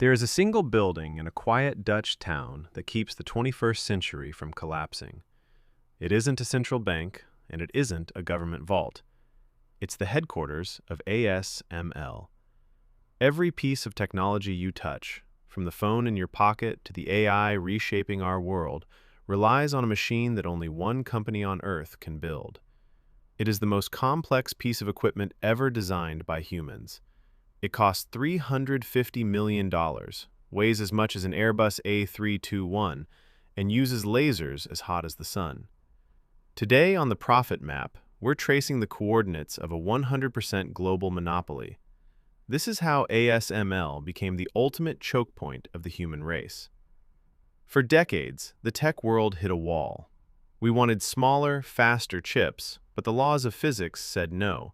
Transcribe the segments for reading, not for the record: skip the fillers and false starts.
There is a single building in a quiet Dutch town that keeps the 21st century from collapsing. It isn't a central bank, and it isn't a government vault. It's the headquarters of ASML. Every piece of technology you touch, from the phone in your pocket to the AI reshaping our world, relies on a machine that only one company on Earth can build. It is the most complex piece of equipment ever designed by humans. It costs $350 million, weighs as much as an Airbus A321, and uses lasers as hot as the sun. Today on the Profit Map, we're tracing the coordinates of a 100% global monopoly. This is how ASML became the ultimate choke point of the human race. For decades, the tech world hit a wall. We wanted smaller, faster chips, but the laws of physics said no.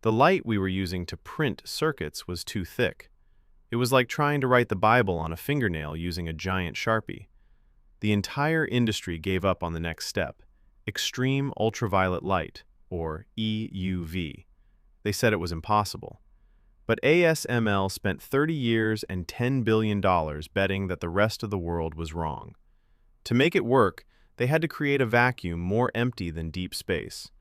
The light we were using to print circuits was too thick. It was like trying to write the Bible on a fingernail using a giant Sharpie. The entire industry gave up on the next step, extreme ultraviolet light, or EUV. They said it was impossible. But ASML spent 30 years and $10 billion betting that the rest of the world was wrong. To make it work, they had to create a vacuum more empty than deep space.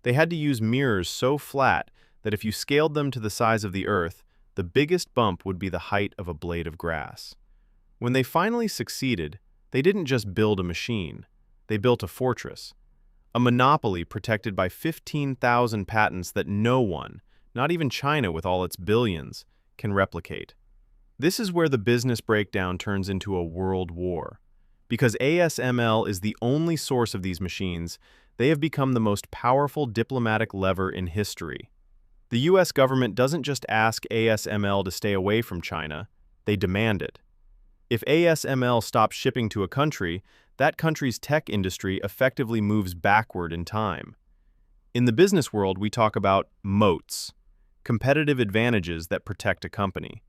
They had to use mirrors so flat that if you scaled them to the size of the Earth, the biggest bump would be the height of a blade of grass. When they finally succeeded, they didn't just build a machine. They built a fortress, a monopoly protected by 15,000 patents that no one, not even China with all its billions, can replicate. This is where the business breakdown turns into a world war. Because ASML is the only source of these machines, they have become the most powerful diplomatic lever in history. The US government doesn't just ask ASML to stay away from China, they demand it. If ASML stops shipping to a country, that country's tech industry effectively moves backward in time. In the business world, we talk about moats, competitive advantages that protect a company.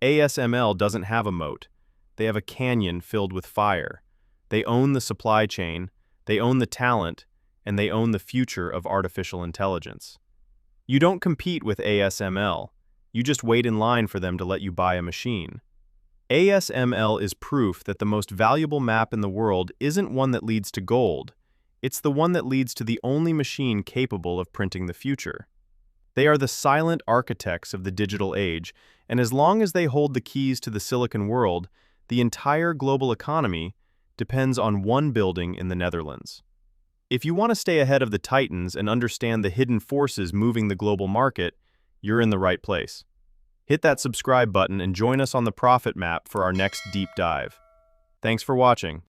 ASML doesn't have a moat. They have a canyon filled with fire. They own the supply chain, they own the talent, and they own the future of artificial intelligence. You don't compete with ASML. You just wait in line for them to let you buy a machine. ASML is proof that the most valuable map in the world isn't one that leads to gold. It's the one that leads to the only machine capable of printing the future. They are the silent architects of the digital age, and as long as they hold the keys to the Silicon world, the entire global economy depends on one building in the Netherlands. If you want to stay ahead of the titans and understand the hidden forces moving the global market, you're in the right place. Hit that subscribe button and join us on the Profit Map for our next deep dive. Thanks for watching.